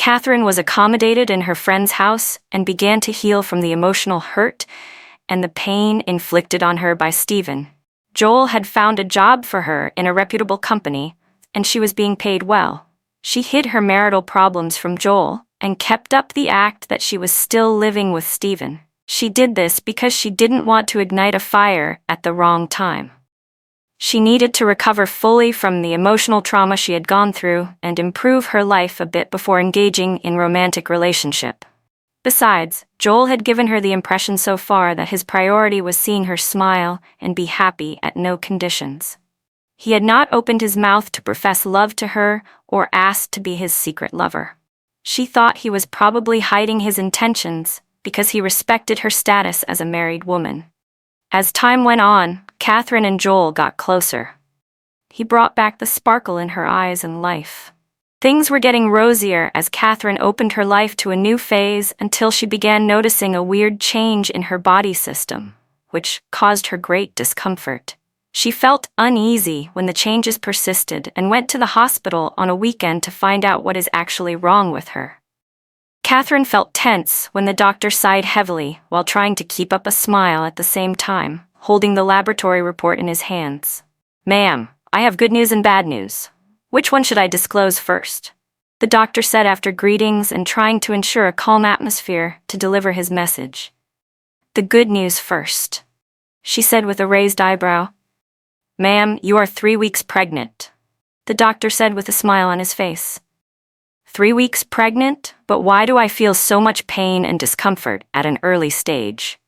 Katherine was accommodated in her friend's house and began to heal from the emotional hurt and the pain inflicted on her by Stephen. Joel had found a job for her in a reputable company, and she was being paid well. She hid her marital problems from Joel and kept up the act that she was still living with Stephen. She did this because she didn't want to ignite a fire at the wrong time. She needed to recover fully from the emotional trauma she had gone through and improve her life a bit before engaging in romantic relationship. Besides, Joel had given her the impression so far that his priority was seeing her smile and be happy at no conditions. He had not opened his mouth to profess love to her or asked to be his secret lover. She thought he was probably hiding his intentions because he respected her status as a married woman. As time went on, Katherine and Joel got closer. He brought back the sparkle in her eyes and life. Things were getting rosier as Katherine opened her life to a new phase until she began noticing a weird change in her body system, which caused her great discomfort. She felt uneasy when the changes persisted and went to the hospital on a weekend to find out what is actually wrong with her. Katherine felt tense when the doctor sighed heavily while trying to keep up a smile at the same time, holding the laboratory report in his hands. "Ma'am, I have good news and bad news. Which one should I disclose first?" the doctor said after greetings and trying to ensure a calm atmosphere to deliver his message. "The good news first," she said with a raised eyebrow. "Ma'am, you are 3 weeks pregnant," the doctor said with a smile on his face. 3 weeks pregnant? But why do I feel so much pain and discomfort at an early stage?"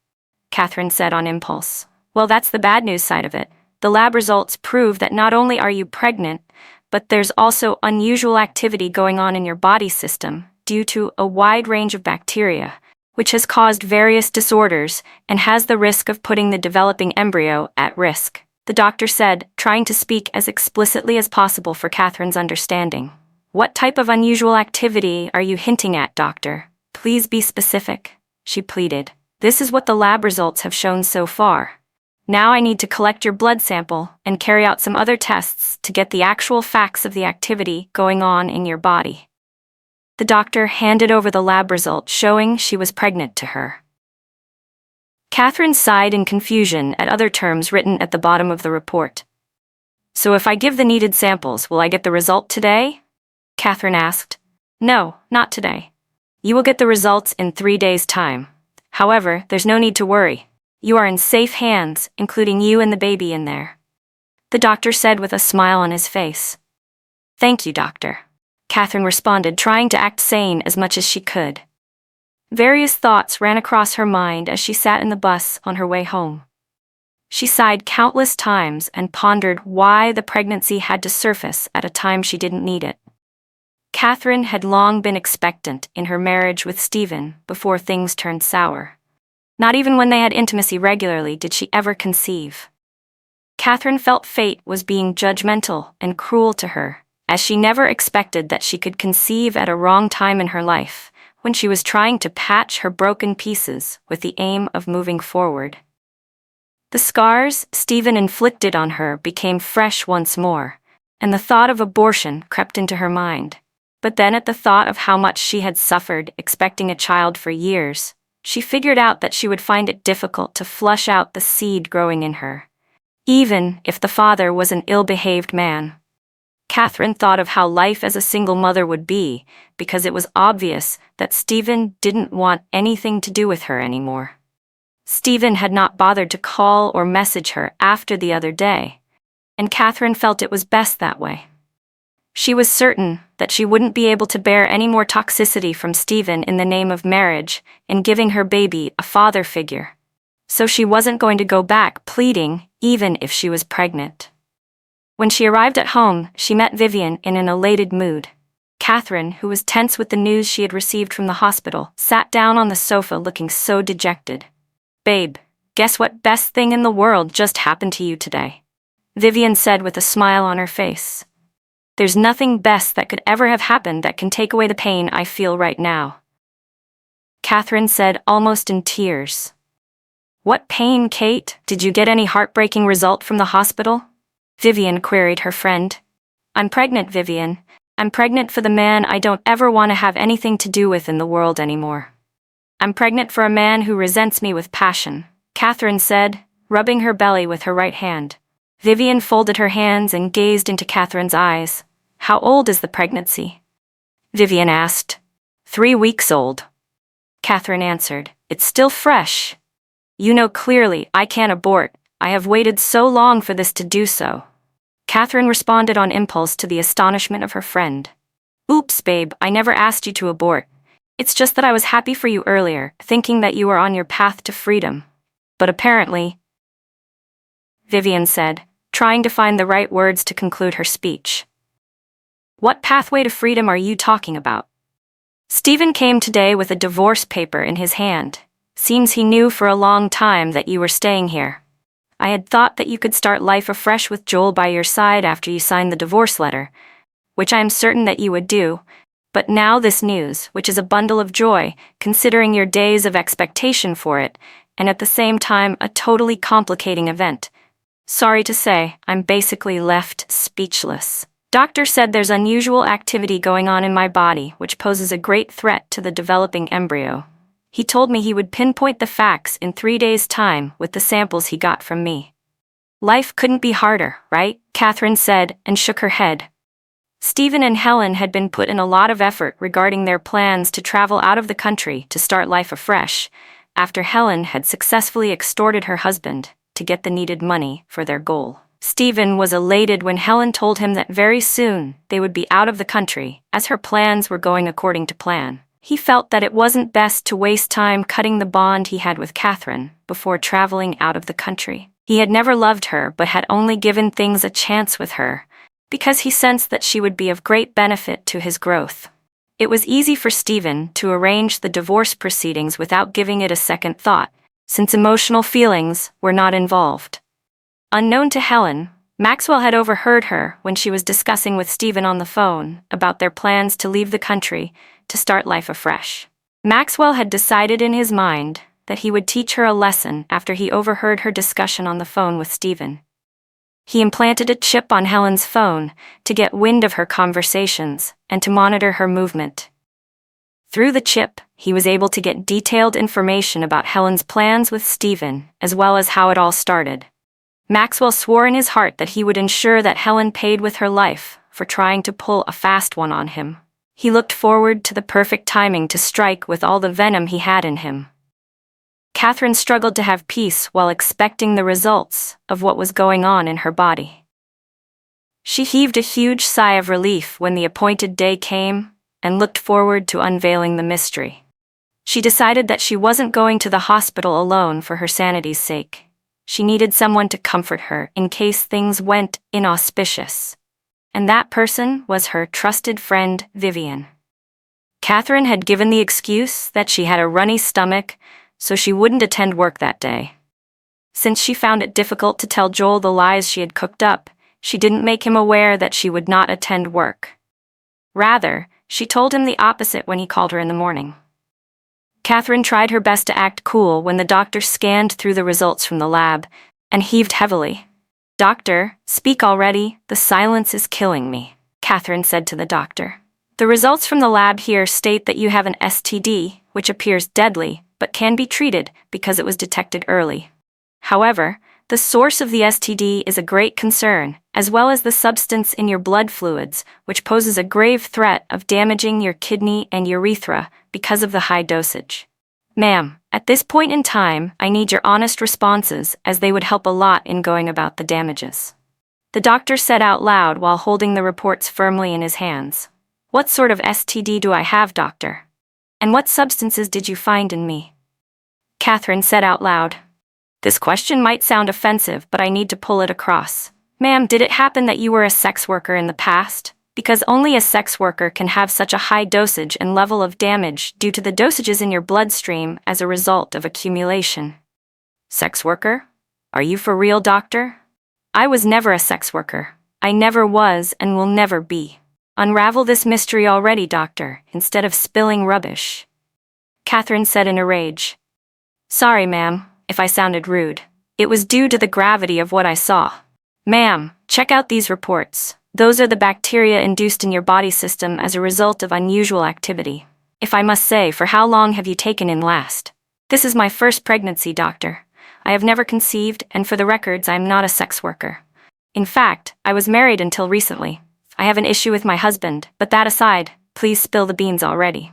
Katherine said on impulse. "Well, that's the bad news side of it. The lab results prove that not only are you pregnant, but there's also unusual activity going on in your body system due to a wide range of bacteria, which has caused various disorders and has the risk of putting the developing embryo at risk," the doctor said, trying to speak as explicitly as possible for Katherine's understanding. "What type of unusual activity are you hinting at, doctor? Please be specific," she pleaded. "This is what the lab results have shown so far. Now I need to collect your blood sample and carry out some other tests to get the actual facts of the activity going on in your body." The doctor handed over the lab result showing she was pregnant to her. Katherine sighed in confusion at other terms written at the bottom of the report. "So if I give the needed samples, will I get the result today?" Katherine asked. "No, not today. You will get the results in 3 days' time. However, there's no need to worry. You are in safe hands, including you and the baby in there," the doctor said with a smile on his face. "Thank you, doctor," Katherine responded, trying to act sane as much as she could. Various thoughts ran across her mind as she sat in the bus on her way home. She sighed countless times and pondered why the pregnancy had to surface at a time she didn't need it. Katherine had long been expectant in her marriage with Stephen before things turned sour. Not even when they had intimacy regularly did she ever conceive. Katherine felt fate was being judgmental and cruel to her, as she never expected that she could conceive at a wrong time in her life, when she was trying to patch her broken pieces with the aim of moving forward. The scars Stephen inflicted on her became fresh once more, and the thought of abortion crept into her mind. But then at the thought of how much she had suffered expecting a child for years, she figured out that she would find it difficult to flush out the seed growing in her, even if the father was an ill-behaved man. Katherine thought of how life as a single mother would be, because it was obvious that Stephen didn't want anything to do with her anymore. Stephen had not bothered to call or message her after the other day, and Katherine felt it was best that way. She was certain that she wouldn't be able to bear any more toxicity from Stephen in the name of marriage and giving her baby a father figure. So she wasn't going to go back pleading, even if she was pregnant. When she arrived at home, she met Vivian in an elated mood. Katherine, who was tense with the news she had received from the hospital, sat down on the sofa looking so dejected. "Babe, guess what best thing in the world just happened to you today?" Vivian said with a smile on her face. "There's nothing best that could ever have happened that can take away the pain I feel right now," Katherine said almost in tears. "What pain, Kate? Did you get any heartbreaking result from the hospital?" Vivian queried her friend. "I'm pregnant, Vivian, I'm pregnant for the man I don't ever want to have anything to do with in the world anymore. I'm pregnant for a man who resents me with passion, Katherine said, rubbing her belly with her right hand. Vivian folded her hands and gazed into Katherine's eyes. How old is the pregnancy? Vivian asked. 3 weeks old. Katherine answered. It's still fresh. You know clearly I can't abort. I have waited so long for this to do so. Katherine responded on impulse to the astonishment of her friend. Oops, babe, I never asked you to abort. It's just that I was happy for you earlier, thinking that you were on your path to freedom. But apparently, Vivian said, trying to find the right words to conclude her speech. What pathway to freedom are you talking about? Stephen came today with a divorce paper in his hand. Seems he knew for a long time that you were staying here. I had thought that you could start life afresh with Joel by your side after you signed the divorce letter, which I am certain that you would do, but now this news, which is a bundle of joy, considering your days of expectation for it, and at the same time a totally complicating event. Sorry to say, I'm basically left speechless. Doctor said there's unusual activity going on in my body which poses a great threat to the developing embryo. He told me he would pinpoint the facts in 3 days' time with the samples he got from me. Life couldn't be harder, right? Katherine said and shook her head. Stephen and Helen had been put in a lot of effort regarding their plans to travel out of the country to start life afresh, after Helen had successfully extorted her husband to get the needed money for their goal. Stephen was elated when Helen told him that very soon they would be out of the country, as her plans were going according to plan. He felt that it wasn't best to waste time cutting the bond he had with Katherine before traveling out of the country. He had never loved her but had only given things a chance with her, because he sensed that she would be of great benefit to his growth. It was easy for Stephen to arrange the divorce proceedings without giving it a second thought, since emotional feelings were not involved. Unknown to Helen, Maxwell had overheard her when she was discussing with Stephen on the phone about their plans to leave the country to start life afresh. Maxwell had decided in his mind that he would teach her a lesson after he overheard her discussion on the phone with Stephen. He implanted a chip on Helen's phone to get wind of her conversations and to monitor her movement. Through the chip, he was able to get detailed information about Helen's plans with Stephen, as well as how it all started. Maxwell swore in his heart that he would ensure that Helen paid with her life for trying to pull a fast one on him. He looked forward to the perfect timing to strike with all the venom he had in him. Katherine struggled to have peace while expecting the results of what was going on in her body. She heaved a huge sigh of relief when the appointed day came and looked forward to unveiling the mystery. She decided that she wasn't going to the hospital alone for her sanity's sake. She needed someone to comfort her in case things went inauspicious. And that person was her trusted friend, Vivian. Katherine had given the excuse that she had a runny stomach, so she wouldn't attend work that day. Since she found it difficult to tell Joel the lies she had cooked up, she didn't make him aware that she would not attend work. Rather, she told him the opposite when he called her in the morning. Katherine tried her best to act cool when the doctor scanned through the results from the lab and heaved heavily. "Doctor, speak already, the silence is killing me," Katherine said to the doctor. "The results from the lab here state that you have an STD, which appears deadly, but can be treated because it was detected early. However, the source of the STD is a great concern, as well as the substance in your blood fluids, which poses a grave threat of damaging your kidney and urethra because of the high dosage. Ma'am, at this point in time, I need your honest responses, as they would help a lot in going about the damages," the doctor said out loud while holding the reports firmly in his hands. "What sort of STD do I have, doctor? And what substances did you find in me?" Katherine said out loud. "This question might sound offensive, but I need to pull it across. Ma'am, did it happen that you were a sex worker in the past? Because only a sex worker can have such a high dosage and level of damage due to the dosages in your bloodstream as a result of accumulation." "Sex worker? Are you for real, doctor?" "I was never a sex worker. I never was and will never be. Unravel this mystery already, doctor, instead of spilling rubbish," Katherine said in a rage. "Sorry, ma'am, if I sounded rude. It was due to the gravity of what I saw. Ma'am, check out these reports. Those are the bacteria induced in your body system as a result of unusual activity. If I must say, for how long have you taken in last? This is my first pregnancy, doctor. I have never conceived, and for the records, I am not a sex worker. In fact, I was married until recently. I have an issue with my husband, but that aside, please spill the beans already.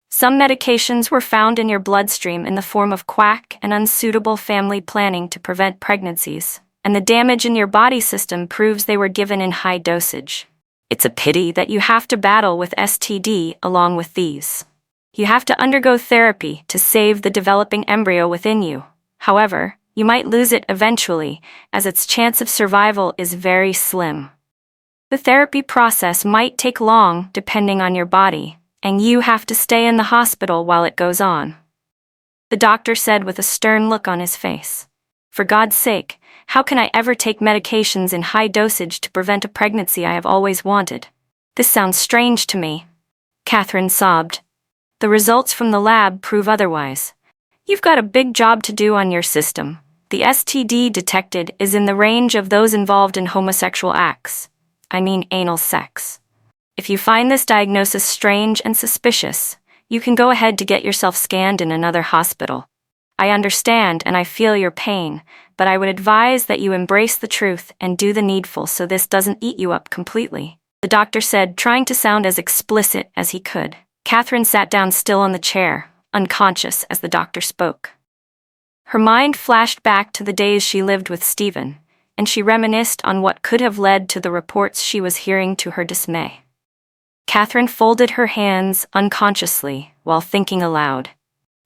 Some medications were found in your bloodstream in the form of quack and unsuitable family planning to prevent pregnancies, and the damage in your body system proves they were given in high dosage. It's a pity that you have to battle with STD along with these. You have to undergo therapy to save the developing embryo within you. However, you might lose it eventually, as its chance of survival is very slim. The therapy process might take long depending on your body, and you have to stay in the hospital while it goes on. The doctor said with a stern look on his face. For God's sake, how can I ever take medications in high dosage to prevent a pregnancy I have always wanted? This sounds strange to me. Katherine sobbed. The results from the lab prove otherwise. You've got a big job to do on your system. The STD detected is in the range of those involved in homosexual acts. I mean anal sex. If you find this diagnosis strange and suspicious, you can go ahead to get yourself scanned in another hospital. I understand and I feel your pain, but I would advise that you embrace the truth and do the needful so this doesn't eat you up completely, the doctor said, trying to sound as explicit as he could. Katherine sat down still on the chair, unconscious as the doctor spoke. Her mind flashed back to the days she lived with Stephen, and she reminisced on what could have led to the reports she was hearing to her dismay. Katherine folded her hands unconsciously while thinking aloud,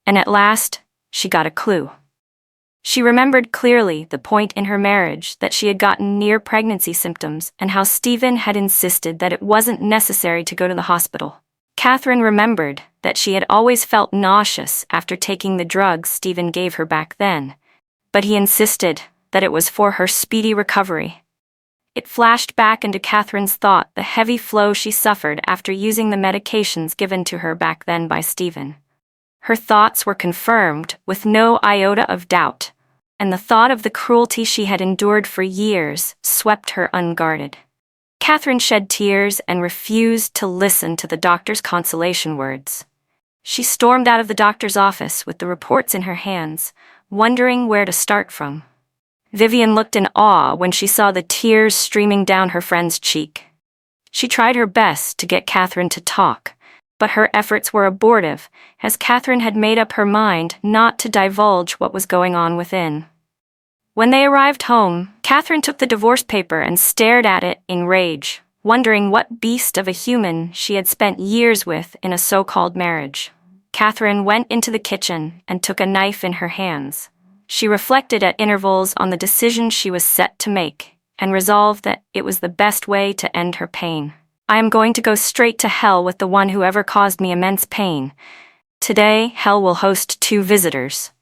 and at last, she got a clue. She remembered clearly the point in her marriage that she had gotten near pregnancy symptoms and how Stephen had insisted that it wasn't necessary to go to the hospital. Katherine remembered that she had always felt nauseous after taking the drugs Stephen gave her back then, but he insisted that it was for her speedy recovery. It flashed back into Katherine's thought the heavy flow she suffered after using the medications given to her back then by Stephen. Her thoughts were confirmed with no iota of doubt, and the thought of the cruelty she had endured for years swept her unguarded. Katherine shed tears and refused to listen to the doctor's consolation words. She stormed out of the doctor's office with the reports in her hands, wondering where to start from. Vivian looked in awe when she saw the tears streaming down her friend's cheek. She tried her best to get Katherine to talk, but her efforts were abortive, as Katherine had made up her mind not to divulge what was going on within. When they arrived home, Katherine took the divorce paper and stared at it in rage, wondering what beast of a human she had spent years with in a so-called marriage. Katherine went into the kitchen and took a knife in her hands. She reflected at intervals on the decision she was set to make, and resolved that it was the best way to end her pain. I am going to go straight to hell with the one who ever caused me immense pain. Today, hell will host 2 visitors,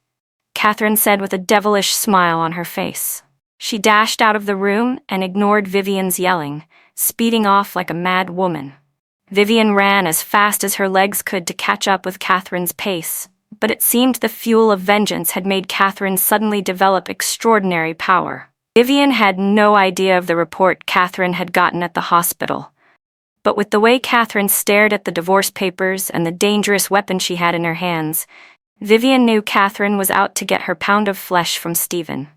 Katherine said with a devilish smile on her face. She dashed out of the room and ignored Vivian's yelling, speeding off like a mad woman. Vivian ran as fast as her legs could to catch up with Katherine's pace, but it seemed the fuel of vengeance had made Katherine suddenly develop extraordinary power. Vivian had no idea of the report Katherine had gotten at the hospital. But with the way Katherine stared at the divorce papers and the dangerous weapon she had in her hands, Vivian knew Katherine was out to get her pound of flesh from Stephen.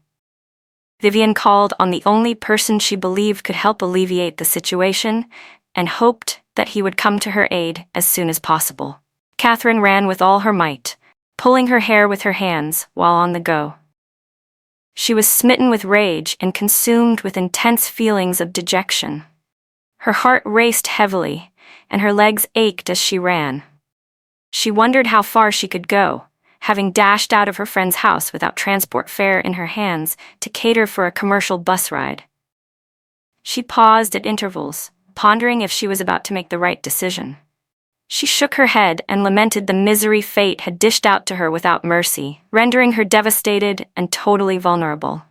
Vivian called on the only person she believed could help alleviate the situation, and hoped that he would come to her aid as soon as possible. Katherine ran with all her might, pulling her hair with her hands while on the go. She was smitten with rage and consumed with intense feelings of dejection. Her heart raced heavily, and her legs ached as she ran. She wondered how far she could go, having dashed out of her friend's house without transport fare in her hands to cater for a commercial bus ride. She paused at intervals, pondering if she was about to make the right decision. She shook her head and lamented the misery fate had dished out to her without mercy, rendering her devastated and totally vulnerable.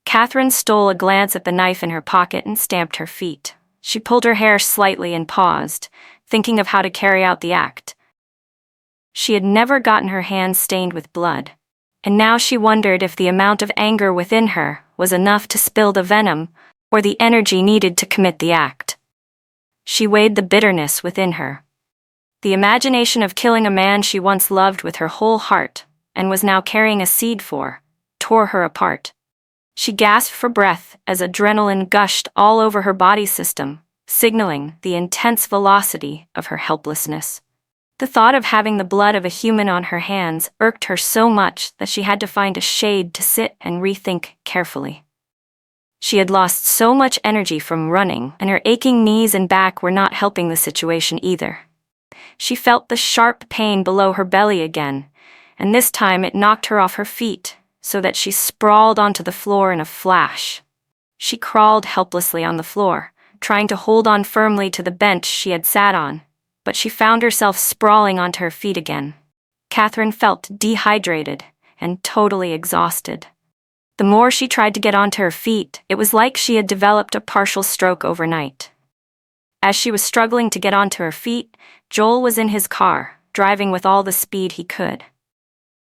Katherine stole a glance at the knife in her pocket and stamped her feet. She pulled her hair slightly and paused, thinking of how to carry out the act. She had never gotten her hands stained with blood, and now she wondered if the amount of anger within her was enough to spill the venom or the energy needed to commit the act. She weighed the bitterness within her. The imagination of killing a man she once loved with her whole heart, and was now carrying a seed for, tore her apart. She gasped for breath as adrenaline gushed all over her body system, signaling the intense velocity of her helplessness. The thought of having the blood of a human on her hands irked her so much that she had to find a shade to sit and rethink carefully. She had lost so much energy from running, and her aching knees and back were not helping the situation either. She felt the sharp pain below her belly again, and this time it knocked her off her feet, so that she sprawled onto the floor in a flash. She crawled helplessly on the floor, trying to hold on firmly to the bench she had sat on, but she found herself sprawling onto her feet again. Katherine felt dehydrated and totally exhausted. The more she tried to get onto her feet, it was like she had developed a partial stroke overnight. As she was struggling to get onto her feet, Joel was in his car, driving with all the speed he could.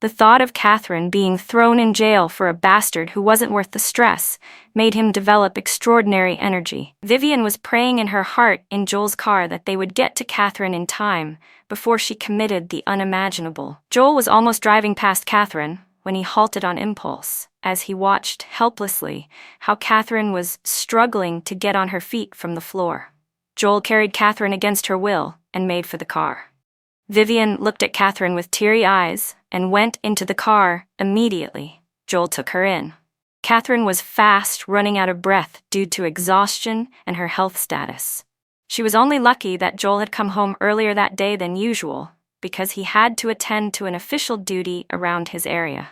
The thought of Katherine being thrown in jail for a bastard who wasn't worth the stress made him develop extraordinary energy. Vivian was praying in her heart in Joel's car that they would get to Katherine in time before she committed the unimaginable. Joel was almost driving past Katherine when he halted on impulse, as he watched helplessly how Katherine was struggling to get on her feet from the floor. Joel carried Katherine against her will and made for the car. Vivian looked at Katherine with teary eyes and went into the car immediately. Joel took her in. Katherine was fast running out of breath due to exhaustion and her health status. She was only lucky that Joel had come home earlier that day than usual, because he had to attend to an official duty around his area.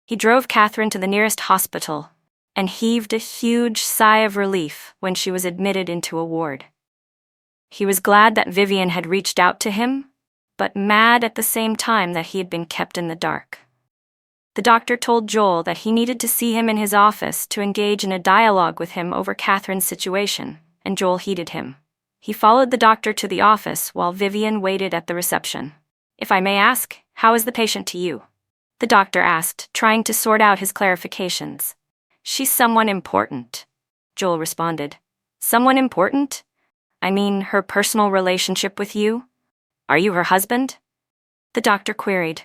He drove Katherine to the nearest hospital and heaved a huge sigh of relief when she was admitted into a ward. He was glad that Vivian had reached out to him, but mad at the same time that he had been kept in the dark. The doctor told Joel that he needed to see him in his office to engage in a dialogue with him over Katherine's situation, and Joel heeded him. He followed the doctor to the office while Vivian waited at the reception. "If I may ask, how is the patient to you?" the doctor asked, trying to sort out his clarifications. "She's someone important," Joel responded. "Someone important? I mean, her personal relationship with you? Are you her husband?" the doctor queried.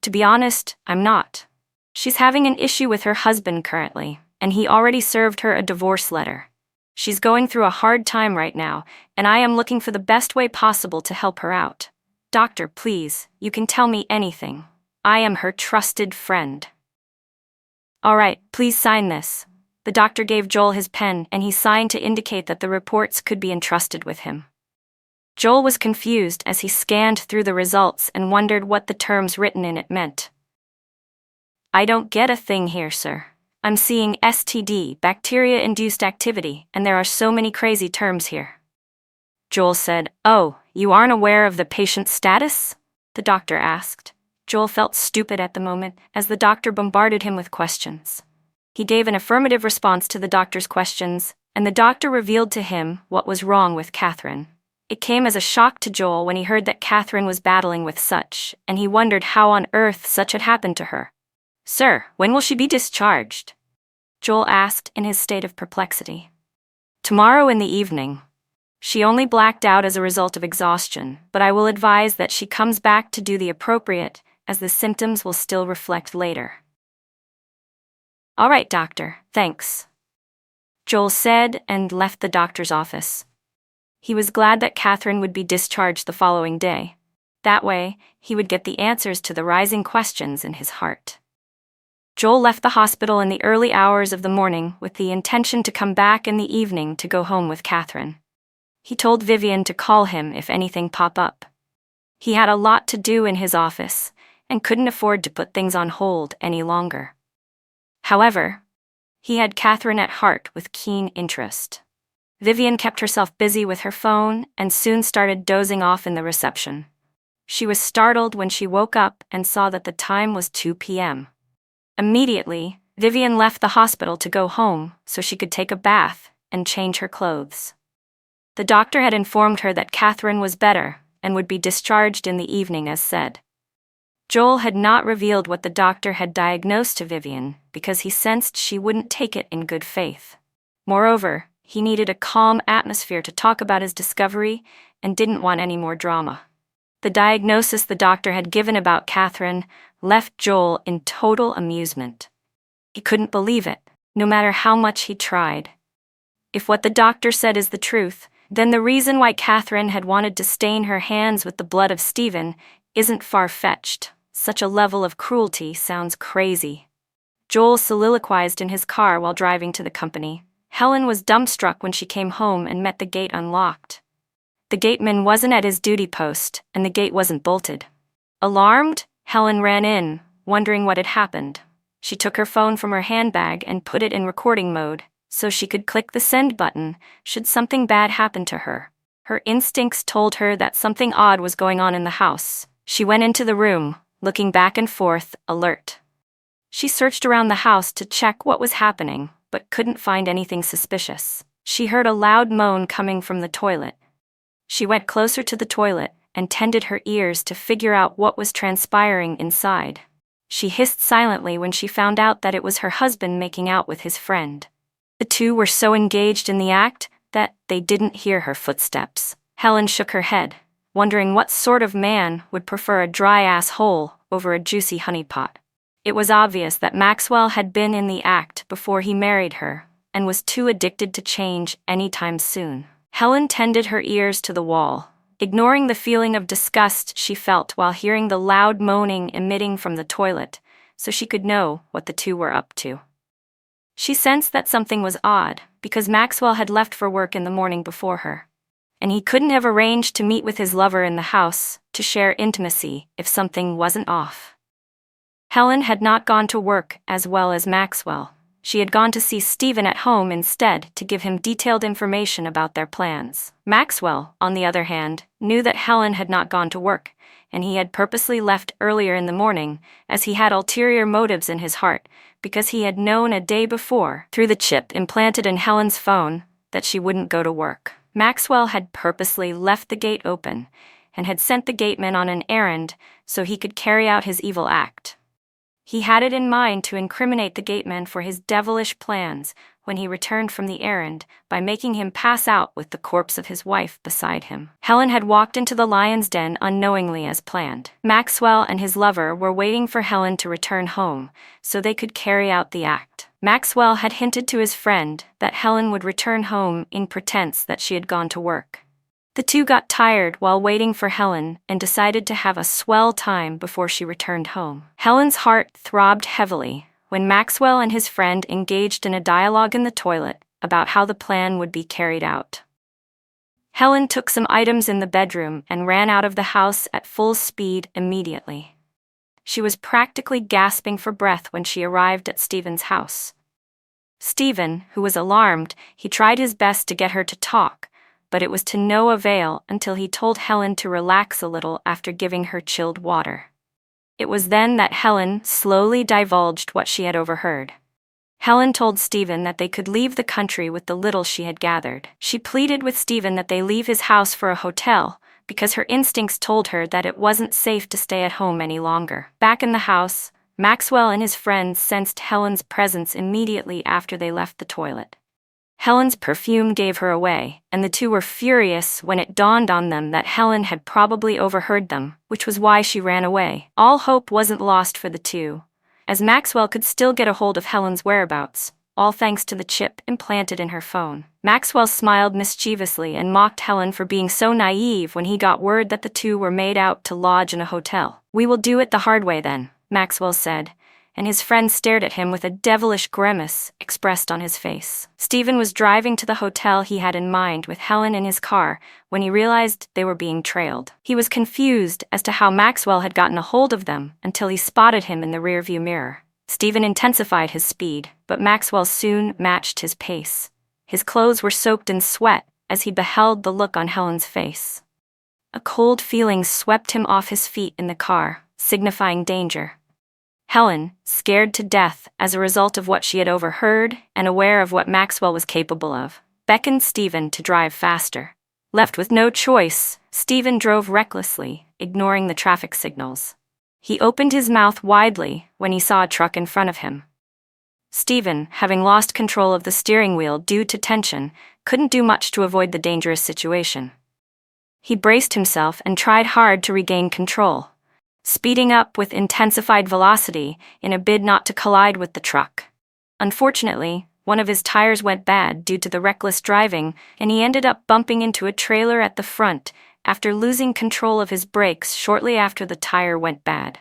"To be honest, I'm not. She's having an issue with her husband currently, and he already served her a divorce letter. She's going through a hard time right now, and I am looking for the best way possible to help her out. Doctor, please, you can tell me anything. I am her trusted friend." "All right, please sign this." The doctor gave Joel his pen, and he signed to indicate that the reports could be entrusted with him. Joel was confused as he scanned through the results and wondered what the terms written in it meant. "I don't get a thing here, sir. I'm seeing STD, bacteria-induced activity, and there are so many crazy terms here." Joel said, "Oh, you aren't aware of the patient's status?" the doctor asked. Joel felt stupid at the moment as the doctor bombarded him with questions. He gave an affirmative response to the doctor's questions, and the doctor revealed to him what was wrong with Katherine. It came as a shock to Joel when he heard that Katherine was battling with such, and he wondered how on earth such had happened to her. "Sir, when will she be discharged?" Joel asked in his state of perplexity. "Tomorrow in the evening. She only blacked out as a result of exhaustion, but I will advise that she comes back to do the appropriate, as the symptoms will still reflect later." "All right, doctor, thanks," Joel said and left the doctor's office. He was glad that Katherine would be discharged the following day. That way, he would get the answers to the rising questions in his heart. Joel left the hospital in the early hours of the morning with the intention to come back in the evening to go home with Katherine. He told Vivian to call him if anything popped up. He had a lot to do in his office and couldn't afford to put things on hold any longer. However, he had Katherine at heart with keen interest. Vivian kept herself busy with her phone and soon started dozing off in the reception. She was startled when she woke up and saw that the time was 2 p.m. Immediately, Vivian left the hospital to go home so she could take a bath and change her clothes. The doctor had informed her that Katherine was better and would be discharged in the evening as said. Joel had not revealed what the doctor had diagnosed to Vivian because he sensed she wouldn't take it in good faith. Moreover, he needed a calm atmosphere to talk about his discovery and didn't want any more drama. The diagnosis the doctor had given about Katherine left Joel in total amusement. He couldn't believe it, no matter how much he tried. If what the doctor said is the truth, then the reason why Katherine had wanted to stain her hands with the blood of Stephen isn't far-fetched. Such a level of cruelty sounds crazy. Joel soliloquized in his car while driving to the company. Helen was dumbstruck when she came home and met the gate unlocked. The gateman wasn't at his duty post, and the gate wasn't bolted. Alarmed, Helen ran in, wondering what had happened. She took her phone from her handbag and put it in recording mode, so she could click the send button should something bad happen to her. Her instincts told her that something odd was going on in the house. She went into the room, looking back and forth, alert. She searched around the house to check what was happening, but couldn't find anything suspicious. She heard a loud moan coming from the toilet. She went closer to the toilet and tended her ears to figure out what was transpiring inside. She hissed silently when she found out that it was her husband making out with his friend. The two were so engaged in the act that they didn't hear her footsteps. Helen shook her head, wondering what sort of man would prefer a dry-ass hole over a juicy honeypot. It was obvious that Maxwell had been in the act before he married her and was too addicted to change anytime soon. Helen tended her ears to the wall, ignoring the feeling of disgust she felt while hearing the loud moaning emitting from the toilet, so she could know what the two were up to. She sensed that something was odd, because Maxwell had left for work in the morning before her, and he couldn't have arranged to meet with his lover in the house to share intimacy if something wasn't off. Helen had not gone to work as well as Maxwell. She had gone to see Stephen at home instead to give him detailed information about their plans. Maxwell, on the other hand, knew that Helen had not gone to work, and he had purposely left earlier in the morning, as he had ulterior motives in his heart, because he had known a day before, through the chip implanted in Helen's phone, that she wouldn't go to work. Maxwell had purposely left the gate open, and had sent the gateman on an errand so he could carry out his evil act. He had it in mind to incriminate the gateman for his devilish plans when he returned from the errand by making him pass out with the corpse of his wife beside him. Helen had walked into the lion's den unknowingly as planned. Maxwell and his lover were waiting for Helen to return home so they could carry out the act. Maxwell had hinted to his friend that Helen would return home in pretense that she had gone to work. The two got tired while waiting for Helen and decided to have a swell time before she returned home. Helen's heart throbbed heavily when Maxwell and his friend engaged in a dialogue in the toilet about how the plan would be carried out. Helen took some items in the bedroom and ran out of the house at full speed immediately. She was practically gasping for breath when she arrived at Stephen's house. Stephen, who was alarmed, he tried his best to get her to talk, but it was to no avail until he told Helen to relax a little after giving her chilled water. It was then that Helen slowly divulged what she had overheard. Helen told Stephen that they could leave the country with the little she had gathered. She pleaded with Stephen that they leave his house for a hotel, because her instincts told her that it wasn't safe to stay at home any longer. Back in the house, Maxwell and his friends sensed Helen's presence immediately after they left the toilet. Helen's perfume gave her away, and the two were furious when it dawned on them that Helen had probably overheard them, which was why she ran away. All hope wasn't lost for the two, as Maxwell could still get a hold of Helen's whereabouts, all thanks to the chip implanted in her phone. Maxwell smiled mischievously and mocked Helen for being so naive when he got word that the two were made out to lodge in a hotel. "We will do it the hard way then," Maxwell said, and his friend stared at him with a devilish grimace expressed on his face. Stephen was driving to the hotel he had in mind with Helen in his car when he realized they were being trailed. He was confused as to how Maxwell had gotten a hold of them until he spotted him in the rearview mirror. Stephen intensified his speed, but Maxwell soon matched his pace. His clothes were soaked in sweat as he beheld the look on Helen's face. A cold feeling swept him off his feet in the car, signifying danger. Helen, scared to death as a result of what she had overheard and aware of what Maxwell was capable of, beckoned Stephen to drive faster. Left with no choice, Stephen drove recklessly, ignoring the traffic signals. He opened his mouth widely when he saw a truck in front of him. Stephen, having lost control of the steering wheel due to tension, couldn't do much to avoid the dangerous situation. He braced himself and tried hard to regain control, speeding up with intensified velocity in a bid not to collide with the truck. Unfortunately, one of his tires went bad due to the reckless driving, and he ended up bumping into a trailer at the front after losing control of his brakes shortly after the tire went bad.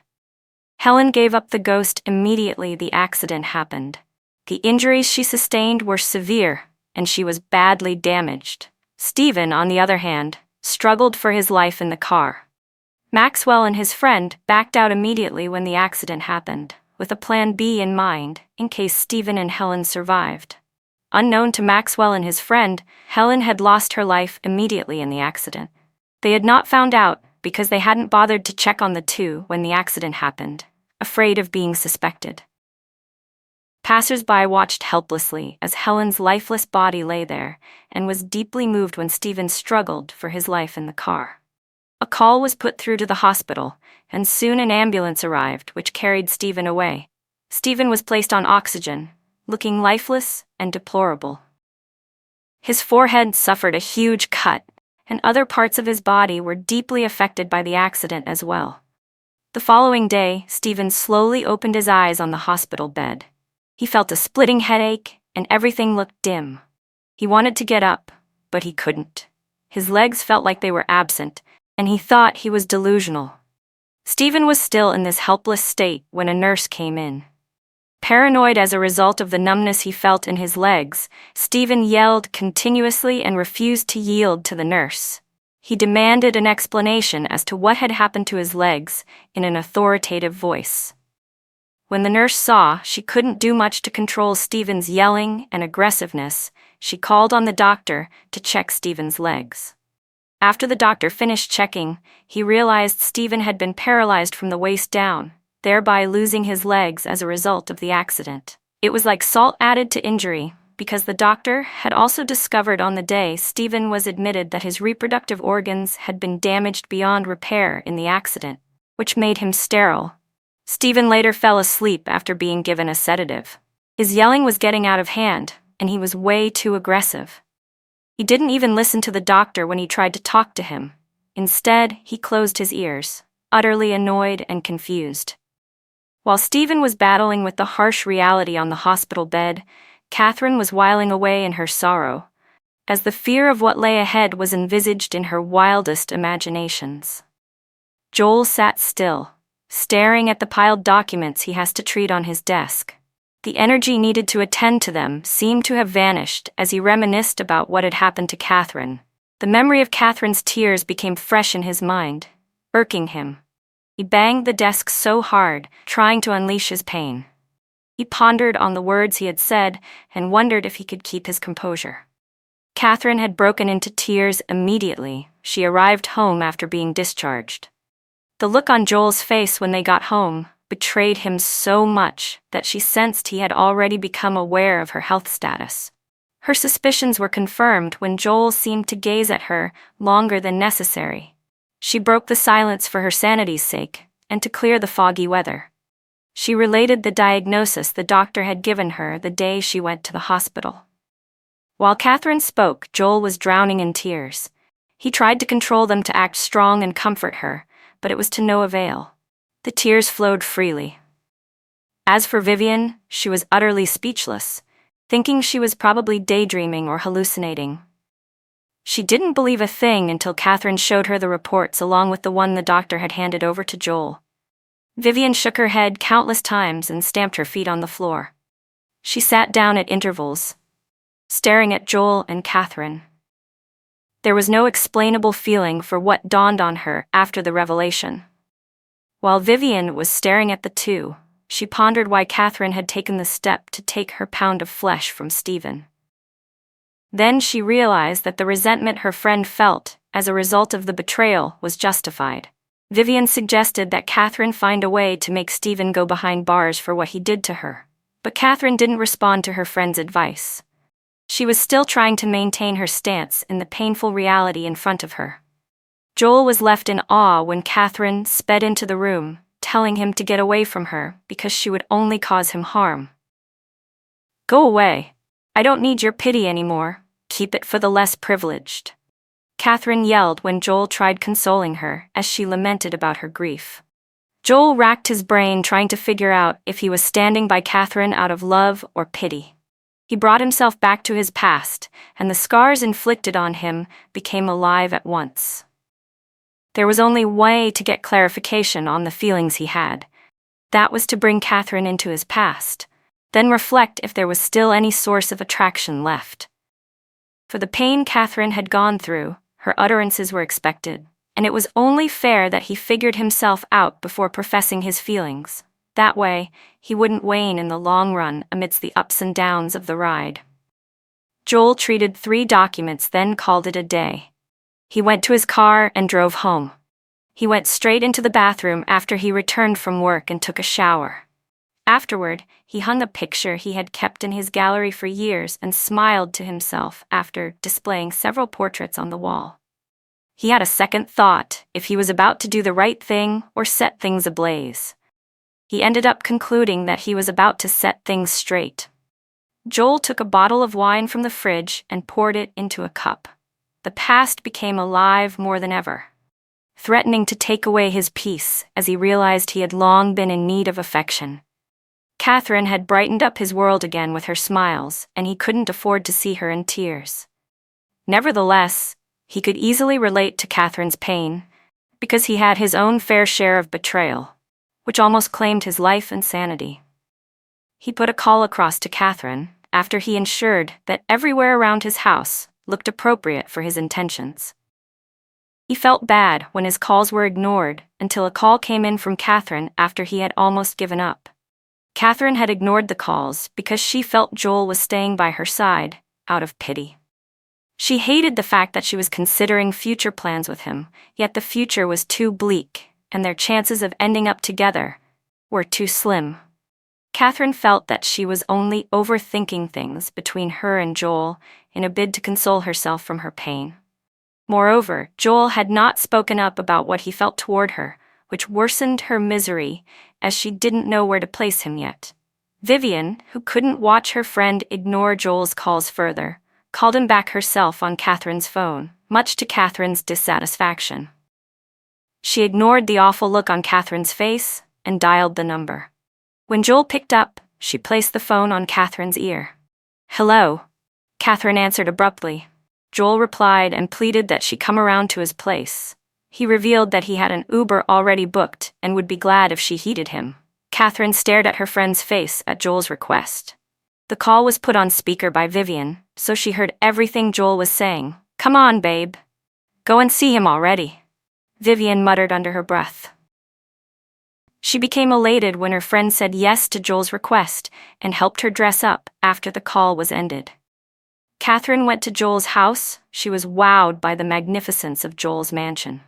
Helen gave up the ghost immediately the accident happened. The injuries she sustained were severe, and she was badly damaged. Stephen, on the other hand, struggled for his life in the car. Maxwell and his friend backed out immediately when the accident happened, with a plan B in mind, in case Stephen and Helen survived. Unknown to Maxwell and his friend, Helen had lost her life immediately in the accident. They had not found out because they hadn't bothered to check on the two when the accident happened, afraid of being suspected. Passers-by watched helplessly as Helen's lifeless body lay there and was deeply moved when Stephen struggled for his life in the car. A call was put through to the hospital, and soon an ambulance arrived which carried Stephen away. Stephen was placed on oxygen, looking lifeless and deplorable. His forehead suffered a huge cut, and other parts of his body were deeply affected by the accident as well. The following day, Stephen slowly opened his eyes on the hospital bed. He felt a splitting headache, and everything looked dim. He wanted to get up, but he couldn't. His legs felt like they were absent, and he thought he was delusional. Stephen was still in this helpless state when a nurse came in. Paranoid as a result of the numbness he felt in his legs, Stephen yelled continuously and refused to yield to the nurse. He demanded an explanation as to what had happened to his legs in an authoritative voice. When the nurse saw she couldn't do much to control Stephen's yelling and aggressiveness, she called on the doctor to check Stephen's legs. After the doctor finished checking, he realized Stephen had been paralyzed from the waist down, thereby losing his legs as a result of the accident. It was like salt added to injury, because the doctor had also discovered on the day Stephen was admitted that his reproductive organs had been damaged beyond repair in the accident, which made him sterile. Stephen later fell asleep after being given a sedative. His yelling was getting out of hand, and he was way too aggressive. He didn't even listen to the doctor when he tried to talk to him. Instead, he closed his ears, utterly annoyed and confused. While Stephen was battling with the harsh reality on the hospital bed, Katherine was whiling away in her sorrow, as the fear of what lay ahead was envisaged in her wildest imaginations. Joel sat still, staring at the piled documents he has to treat on his desk. The energy needed to attend to them seemed to have vanished as he reminisced about what had happened to Katherine. The memory of Katherine's tears became fresh in his mind, irking him. He banged the desk so hard, trying to unleash his pain. He pondered on the words he had said and wondered if he could keep his composure. Katherine had broken into tears immediately. She arrived home after being discharged. The look on Joel's face when they got home betrayed him so much that she sensed he had already become aware of her health status. Her suspicions were confirmed when Joel seemed to gaze at her longer than necessary. She broke the silence for her sanity's sake and to clear the foggy weather. She related the diagnosis the doctor had given her the day she went to the hospital. While Katherine spoke, Joel was drowning in tears. He tried to control them to act strong and comfort her, but it was to no avail. The tears flowed freely. As for Vivian, she was utterly speechless, thinking she was probably daydreaming or hallucinating. She didn't believe a thing until Katherine showed her the reports along with the one the doctor had handed over to Joel. Vivian shook her head countless times and stamped her feet on the floor. She sat down at intervals, staring at Joel and Katherine. There was no explainable feeling for what dawned on her after the revelation. While Vivian was staring at the two, she pondered why Katherine had taken the step to take her pound of flesh from Stephen. Then she realized that the resentment her friend felt as a result of the betrayal was justified. Vivian suggested that Katherine find a way to make Stephen go behind bars for what he did to her, but Katherine didn't respond to her friend's advice. She was still trying to maintain her stance in the painful reality in front of her. Joel was left in awe when Katherine sped into the room, telling him to get away from her because she would only cause him harm. Go away. I don't need your pity anymore. Keep it for the less privileged. Katherine yelled when Joel tried consoling her as she lamented about her grief. Joel racked his brain trying to figure out if he was standing by Katherine out of love or pity. He brought himself back to his past, and the scars inflicted on him became alive at once. There was only one way to get clarification on the feelings he had. That was to bring Katherine into his past, then reflect if there was still any source of attraction left. For the pain Katherine had gone through, her utterances were expected, and it was only fair that he figured himself out before professing his feelings. That way, he wouldn't wane in the long run amidst the ups and downs of the ride. Joel treated 3 documents, then called it a day. He went to his car and drove home. He went straight into the bathroom after he returned from work and took a shower. Afterward, he hung a picture he had kept in his gallery for years and smiled to himself after displaying several portraits on the wall. He had a second thought if he was about to do the right thing or set things ablaze. He ended up concluding that he was about to set things straight. Joel took a bottle of wine from the fridge and poured it into a cup. The past became alive more than ever, threatening to take away his peace as he realized he had long been in need of affection. Katherine had brightened up his world again with her smiles, and he couldn't afford to see her in tears. Nevertheless, he could easily relate to Katherine's pain, because he had his own fair share of betrayal, which almost claimed his life and sanity. He put a call across to Katherine after he ensured that everywhere around his house looked appropriate for his intentions. He felt bad when his calls were ignored until a call came in from Katherine after he had almost given up. Katherine had ignored the calls because she felt Joel was staying by her side out of pity. She hated the fact that she was considering future plans with him, yet the future was too bleak, and their chances of ending up together were too slim. Katherine felt that she was only overthinking things between her and Joel in a bid to console herself from her pain. Moreover, Joel had not spoken up about what he felt toward her, which worsened her misery as she didn't know where to place him yet. Vivian, who couldn't watch her friend ignore Joel's calls further, called him back herself on Katherine's phone, much to Katherine's dissatisfaction. She ignored the awful look on Katherine's face and dialed the number. When Joel picked up, she placed the phone on Katherine's ear. "Hello," Katherine answered abruptly. Joel replied and pleaded that she come around to his place. He revealed that he had an Uber already booked and would be glad if she heeded him. Katherine stared at her friend's face at Joel's request. The call was put on speaker by Vivian, so she heard everything Joel was saying. "Come on, babe. Go and see him already," Vivian muttered under her breath. She became elated when her friend said yes to Joel's request and helped her dress up after the call was ended. Katherine went to Joel's house. She was wowed by the magnificence of Joel's mansion.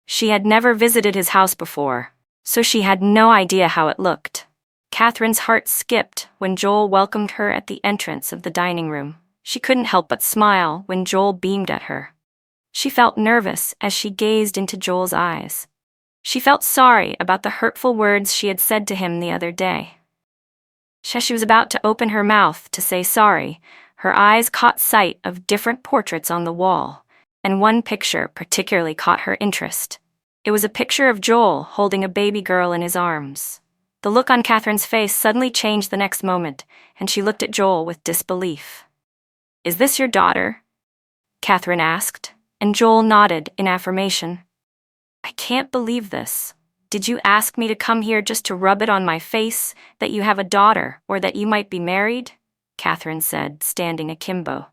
She had never visited his house before, so she had no idea how it looked. Katherine's heart skipped when Joel welcomed her at the entrance of the dining room. She couldn't help but smile when Joel beamed at her. She felt nervous as she gazed into Joel's eyes. She felt sorry about the hurtful words she had said to him the other day. As she was about to open her mouth to say sorry, her eyes caught sight of different portraits on the wall, and one picture particularly caught her interest. It was a picture of Joel holding a baby girl in his arms. The look on Katherine's face suddenly changed the next moment, and she looked at Joel with disbelief. "Is this your daughter?" Katherine asked, and Joel nodded in affirmation. "I can't believe this. Did you ask me to come here just to rub it on my face that you have a daughter or that you might be married?" Katherine said, standing akimbo.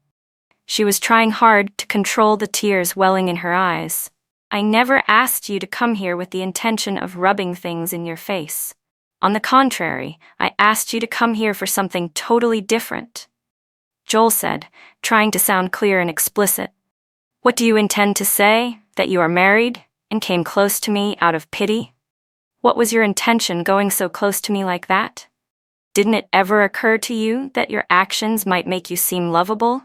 She was trying hard to control the tears welling in her eyes. "I never asked you to come here with the intention of rubbing things in your face. On the contrary, I asked you to come here for something totally different," Joel said, trying to sound clear and explicit. "What do you intend to say? That you are married and came close to me out of pity? What was your intention going so close to me like that? Didn't it ever occur to you that your actions might make you seem lovable?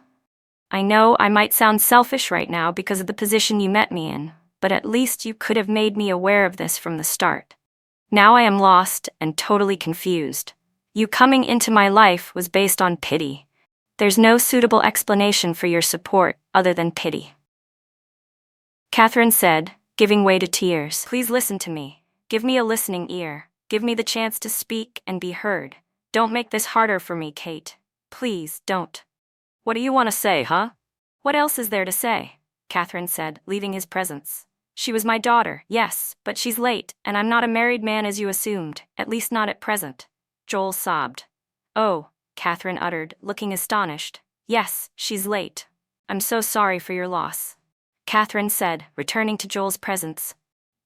I know I might sound selfish right now because of the position you met me in, but at least you could have made me aware of this from the start. Now I am lost and totally confused. You coming into my life was based on pity. There's no suitable explanation for your support other than pity. Katherine said, giving way to tears. Please listen to me. Give me a listening ear. Give me the chance to speak and be heard. Don't make this harder for me, Kate. Please, don't. What do you want to say, huh? What else is there to say? Katherine said, leaving his presence. She was my daughter, yes, but she's late, and I'm not a married man as you assumed, at least not at present. Joel sobbed. Oh, Katherine uttered, looking astonished. Yes, she's late. I'm so sorry for your loss. Katherine said, returning to Joel's presence.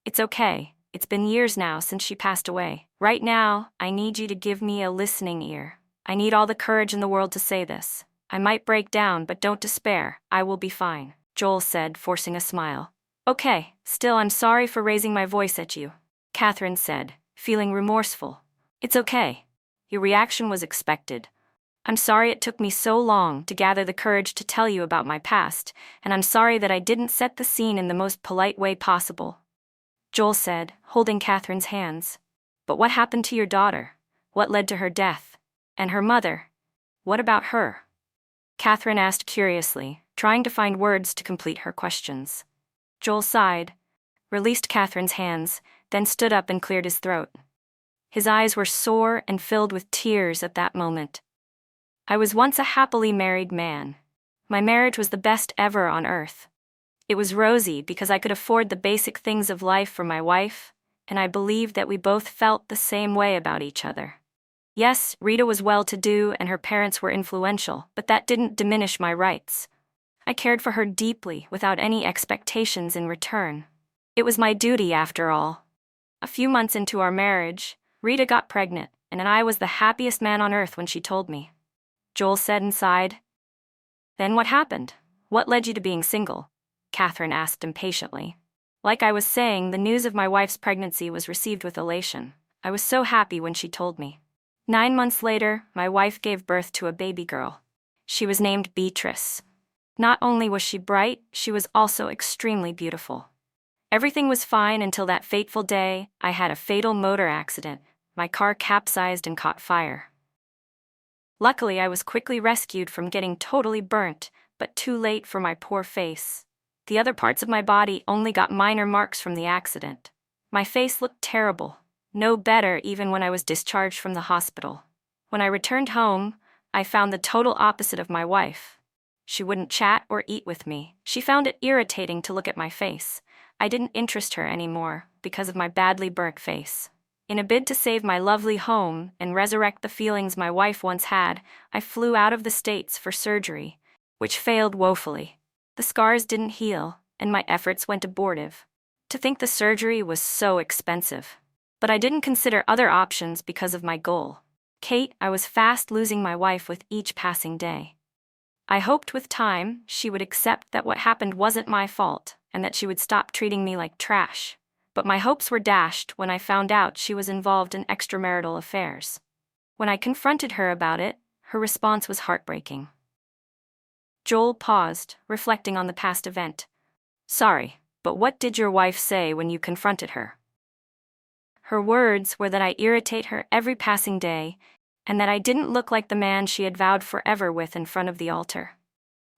It's okay. It's been years now since she passed away. Right now, I need you to give me a listening ear. I need all the courage in the world to say this. I might break down, but don't despair. I will be fine, Joel said, forcing a smile. Okay, still I'm sorry for raising my voice at you, Katherine said, feeling remorseful. It's okay. Your reaction was expected. I'm sorry it took me so long to gather the courage to tell you about my past, and I'm sorry that I didn't set the scene in the most polite way possible, Joel said, holding Katherine's hands. But what happened to your daughter? What led to her death? And her mother? What about her? Katherine asked curiously, trying to find words to complete her questions. Joel sighed, released Katherine's hands, then stood up and cleared his throat. His eyes were sore and filled with tears at that moment. I was once a happily married man. My marriage was the best ever on earth. It was rosy because I could afford the basic things of life for my wife, and I believed that we both felt the same way about each other. Yes, Rita was well-to-do and her parents were influential, but that didn't diminish my rights. I cared for her deeply without any expectations in return. It was my duty after all. A few months into our marriage, Rita got pregnant, and I was the happiest man on earth when she told me, Joel said and sighed. Then what happened? What led you to being single? Katherine asked impatiently. Like I was saying, the news of my wife's pregnancy was received with elation. I was so happy when she told me. 9 months later, my wife gave birth to a baby girl. She was named Beatrice. Not only was she bright, she was also extremely beautiful. Everything was fine until that fateful day. I had a fatal motor accident. My car capsized and caught fire. Luckily, I was quickly rescued from getting totally burnt, but too late for my poor face. The other parts of my body only got minor marks from the accident. My face looked terrible, no better even when I was discharged from the hospital. When I returned home, I found the total opposite of my wife. She wouldn't chat or eat with me. She found it irritating to look at my face. I didn't interest her anymore because of my badly burnt face. In a bid to save my lovely home and resurrect the feelings my wife once had, I flew out of the States for surgery, which failed woefully. The scars didn't heal, and my efforts went abortive. To think the surgery was so expensive. But I didn't consider other options because of my goal. Kate, I was fast losing my wife with each passing day. I hoped with time she would accept that what happened wasn't my fault and that she would stop treating me like trash. But my hopes were dashed when I found out she was involved in extramarital affairs. When I confronted her about it, her response was heartbreaking. Joel paused, reflecting on the past event. Sorry, but what did your wife say when you confronted her? Her words were that I irritate her every passing day, and that I didn't look like the man she had vowed forever with in front of the altar.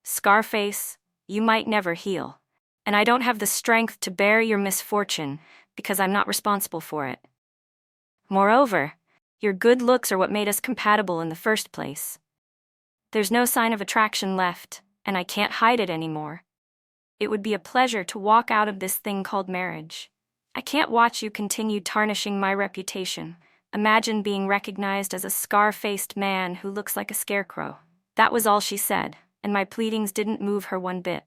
Scarface, you might never heal, and I don't have the strength to bear your misfortune because I'm not responsible for it. Moreover, your good looks are what made us compatible in the first place. There's no sign of attraction left, and I can't hide it anymore. It would be a pleasure to walk out of this thing called marriage. I can't watch you continue tarnishing my reputation. Imagine being recognized as a scar-faced man who looks like a scarecrow. That was all she said, and my pleadings didn't move her one bit.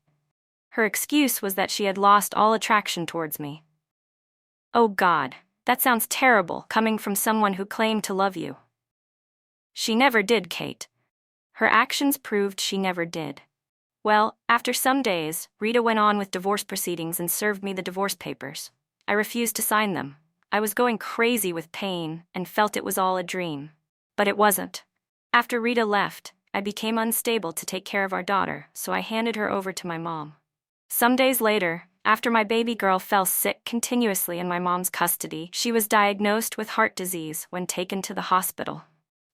Her excuse was that she had lost all attraction towards me. Oh God, that sounds terrible, coming from someone who claimed to love you. She never did, Kate. Her actions proved she never did. Well, after some days, Rita went on with divorce proceedings and served me the divorce papers. I refused to sign them. I was going crazy with pain and felt it was all a dream. But it wasn't. After Rita left, I became unstable to take care of our daughter, so I handed her over to my mom. Some days later, after my baby girl fell sick continuously in my mom's custody, she was diagnosed with heart disease when taken to the hospital.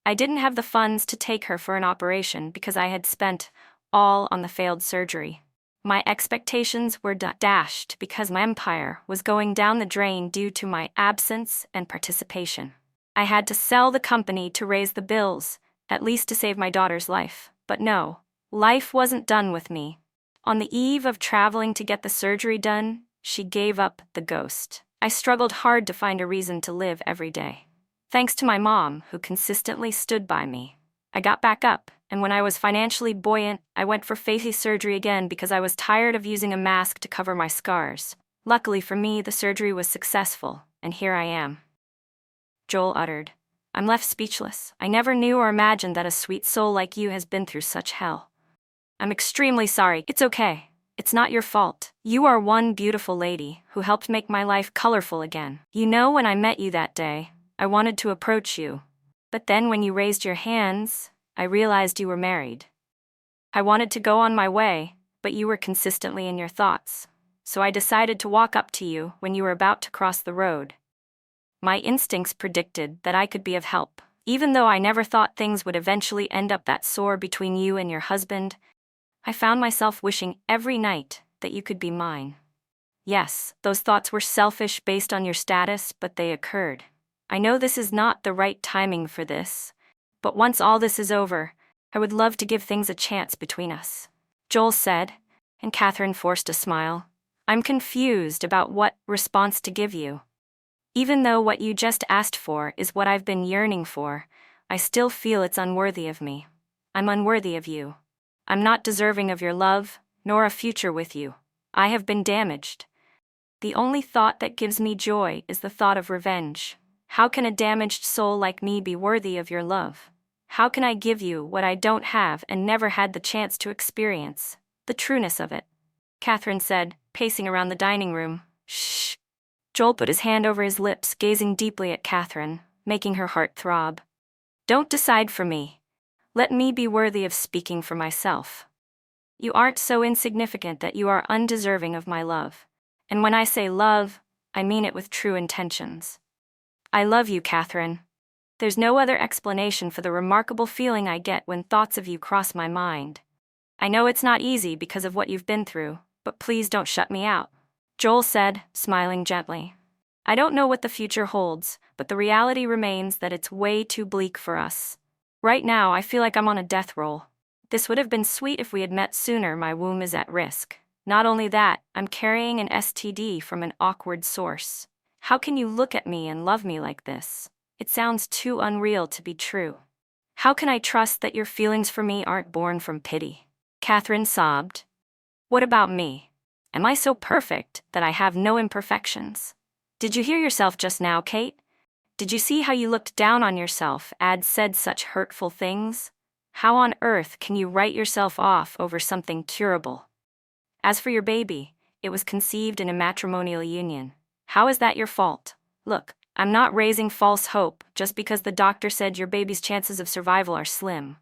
I didn't have the funds to take her for an operation because I had spent all on the failed surgery. My expectations were dashed because my empire was going down the drain due to my absence and participation. I had to sell the company to raise the bills, at least to save my daughter's life. But no, life wasn't done with me. On the eve of traveling to get the surgery done, she gave up the ghost. I struggled hard to find a reason to live every day. Thanks to my mom, who consistently stood by me, I got back up, and when I was financially buoyant, I went for face surgery again because I was tired of using a mask to cover my scars. Luckily for me, the surgery was successful, and here I am. Joel uttered. I'm left speechless. I never knew or imagined that a sweet soul like you has been through such hell. I'm extremely sorry. It's okay. It's not your fault. You are one beautiful lady who helped make my life colorful again. You know, when I met you that day, I wanted to approach you. But then when you raised your hands, I realized you were married. I wanted to go on my way, but you were consistently in your thoughts. So I decided to walk up to you when you were about to cross the road. My instincts predicted that I could be of help. Even though I never thought things would eventually end up that sore between you and your husband, I found myself wishing every night that you could be mine. Yes, those thoughts were selfish based on your status, but they occurred. I know this is not the right timing for this, but once all this is over, I would love to give things a chance between us. Joel said, and Katherine forced a smile. I'm confused about what response to give you. Even though what you just asked for is what I've been yearning for, I still feel it's unworthy of me. I'm unworthy of you. I'm not deserving of your love, nor a future with you. I have been damaged. The only thought that gives me joy is the thought of revenge. How can a damaged soul like me be worthy of your love? How can I give you what I don't have and never had the chance to experience? The trueness of it. Katherine said, pacing around the dining room. Shh. Joel put his hand over his lips, gazing deeply at Katherine, making her heart throb. Don't decide for me. Let me be worthy of speaking for myself. You aren't so insignificant that you are undeserving of my love. And when I say love, I mean it with true intentions. I love you, Katherine. There's no other explanation for the remarkable feeling I get when thoughts of you cross my mind. I know it's not easy because of what you've been through, but please don't shut me out. Joel said, smiling gently. I don't know what the future holds, but the reality remains that it's way too bleak for us. Right now, I feel like I'm on a death roll. This would have been sweet if we had met sooner. My womb is at risk. Not only that, I'm carrying an STD from an awkward source. How can you look at me and love me like this? It sounds too unreal to be true. How can I trust that your feelings for me aren't born from pity? Katherine sobbed. What about me? Am I so perfect that I have no imperfections? Did you hear yourself just now, Kate? Did you see how you looked down on yourself and said such hurtful things? How on earth can you write yourself off over something curable? As for your baby, it was conceived in a matrimonial union. How is that your fault? Look, I'm not raising false hope just because the doctor said your baby's chances of survival are slim.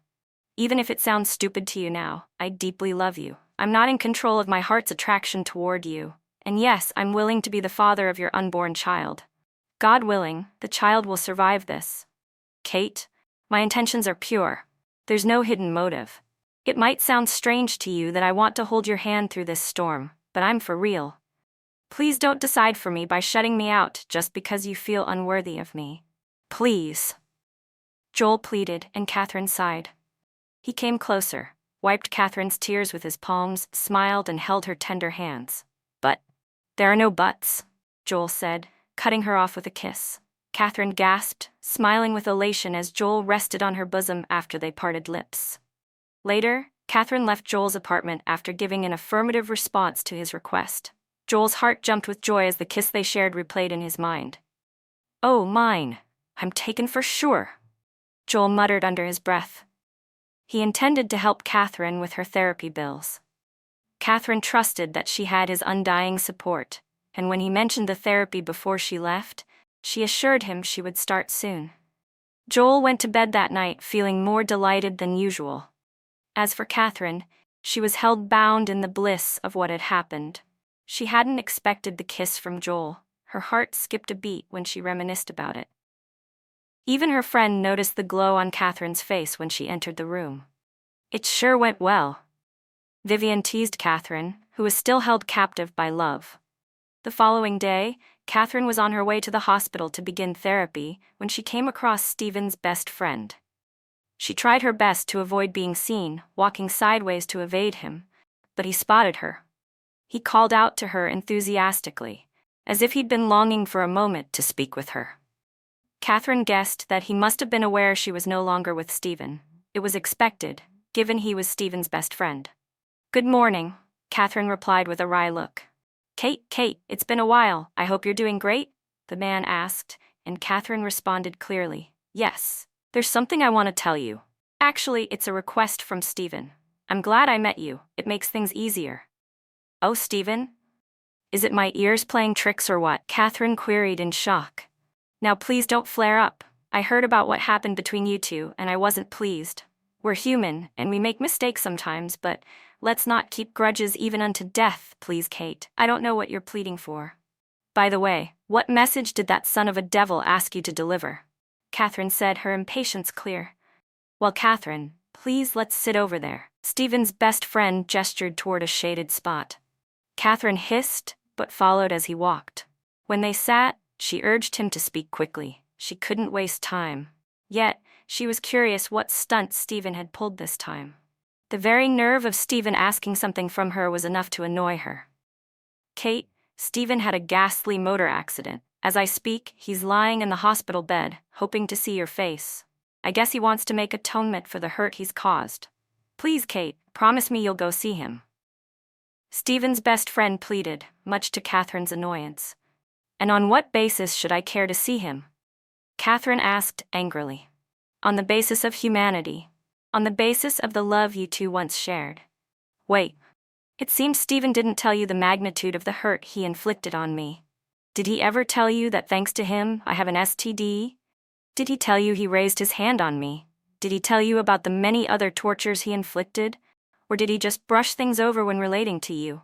Even if it sounds stupid to you now, I deeply love you. I'm not in control of my heart's attraction toward you. And yes, I'm willing to be the father of your unborn child. God willing, the child will survive this. Kate, my intentions are pure. There's no hidden motive. It might sound strange to you that I want to hold your hand through this storm, but I'm for real. Please don't decide for me by shutting me out just because you feel unworthy of me. Please. Joel pleaded, and Katherine sighed. He came closer, wiped Katherine's tears with his palms, smiled and held her tender hands. But there are no buts, Joel said, cutting her off with a kiss. Katherine gasped, smiling with elation as Joel rested on her bosom after they parted lips. Later, Katherine left Joel's apartment after giving an affirmative response to his request. Joel's heart jumped with joy as the kiss they shared replayed in his mind. Oh, mine. I'm taken for sure, Joel muttered under his breath. He intended to help Katherine with her therapy bills. Katherine trusted that she had his undying support, and when he mentioned the therapy before she left, she assured him she would start soon. Joel went to bed that night feeling more delighted than usual. As for Katherine, she was held bound in the bliss of what had happened. She hadn't expected the kiss from Joel. Her heart skipped a beat when she reminisced about it. Even her friend noticed the glow on Katherine's face when she entered the room. It sure went well. Vivian teased Katherine, who was still held captive by love. The following day, Katherine was on her way to the hospital to begin therapy when she came across Stephen's best friend. She tried her best to avoid being seen, walking sideways to evade him, but he spotted her. He called out to her enthusiastically, as if he'd been longing for a moment to speak with her. Katherine guessed that he must have been aware she was no longer with Stephen. It was expected, given he was Stephen's best friend. "Good morning," Katherine replied with a wry look. Kate, it's been a while. I hope you're doing great?" the man asked, and Katherine responded clearly, "Yes, there's something I want to tell you. Actually, it's a request from Stephen. I'm glad I met you. It makes things easier." "Oh, Stephen? Is it my ears playing tricks or what?" Katherine queried in shock. "Now please don't flare up. I heard about what happened between you two, and I wasn't pleased. We're human, and we make mistakes sometimes, but let's not keep grudges even unto death, please, Kate. I don't know what you're pleading for. By the way, what message did that son of a devil ask you to deliver?" Katherine said, her impatience clear. "Well, Katherine, please let's sit over there." Stephen's best friend gestured toward a shaded spot. Katherine hissed, but followed as he walked. When they sat, she urged him to speak quickly. She couldn't waste time. Yet, she was curious what stunt Stephen had pulled this time. The very nerve of Stephen asking something from her was enough to annoy her. "Kate, Stephen had a ghastly motor accident. As I speak, he's lying in the hospital bed, hoping to see your face. I guess he wants to make atonement for the hurt he's caused. Please, Kate, promise me you'll go see him." Stephen's best friend pleaded, much to Katherine's annoyance. "And on what basis should I care to see him?" Katherine asked angrily. "On the basis of humanity. On the basis of the love you two once shared." "Wait. It seems Stephen didn't tell you the magnitude of the hurt he inflicted on me. Did he ever tell you that thanks to him I have an STD? Did he tell you he raised his hand on me? Did he tell you about the many other tortures he inflicted? Or did he just brush things over when relating to you?"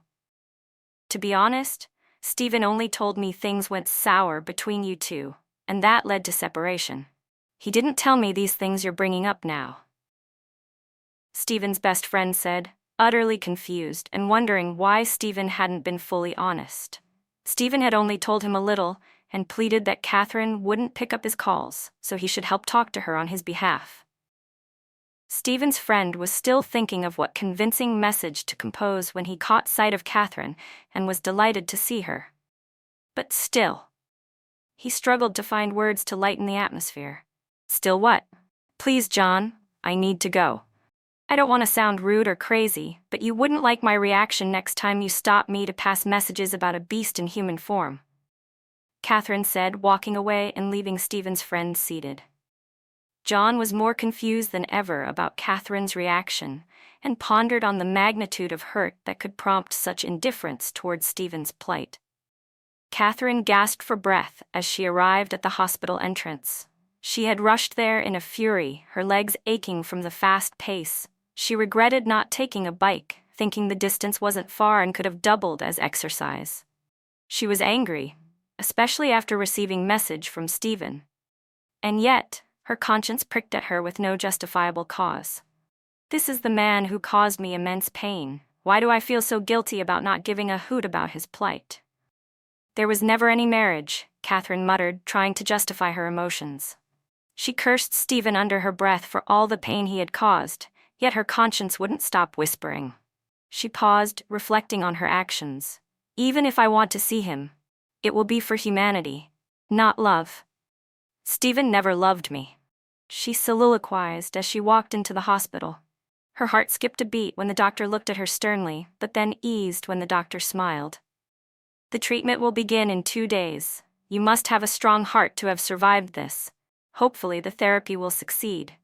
To be honest, Stephen only told me things went sour between you two, and that led to separation. He didn't tell me these things you're bringing up now." Stephen's best friend said, utterly confused and wondering why Stephen hadn't been fully honest. Stephen had only told him a little and pleaded that Katherine wouldn't pick up his calls, so he should help talk to her on his behalf. Stephen's friend was still thinking of what convincing message to compose when he caught sight of Katherine and was delighted to see her. But still, he struggled to find words to lighten the atmosphere. "Still what?" "Please, John, I need to go. I don't want to sound rude or crazy, but you wouldn't like my reaction next time you stop me to pass messages about a beast in human form," Katherine said, walking away and leaving Stephen's friend seated. John was more confused than ever about Katherine's reaction and pondered on the magnitude of hurt that could prompt such indifference towards Stephen's plight. Katherine gasped for breath as she arrived at the hospital entrance. She had rushed there in a fury, her legs aching from the fast pace. She regretted not taking a bike, thinking the distance wasn't far and could have doubled as exercise. She was angry, especially after receiving message from Stephen. And yet, her conscience pricked at her with no justifiable cause. "This is the man who caused me immense pain. Why do I feel so guilty about not giving a hoot about his plight?" "There was never any marriage," Katherine muttered, trying to justify her emotions. She cursed Stephen under her breath for all the pain he had caused, yet her conscience wouldn't stop whispering. She paused, reflecting on her actions. "Even if I want to see him, it will be for humanity, not love. Stephen never loved me," she soliloquized as she walked into the hospital. Her heart skipped a beat when the doctor looked at her sternly, but then eased when the doctor smiled. "The treatment will begin in 2 days. You must have a strong heart to have survived this. Hopefully the therapy will succeed.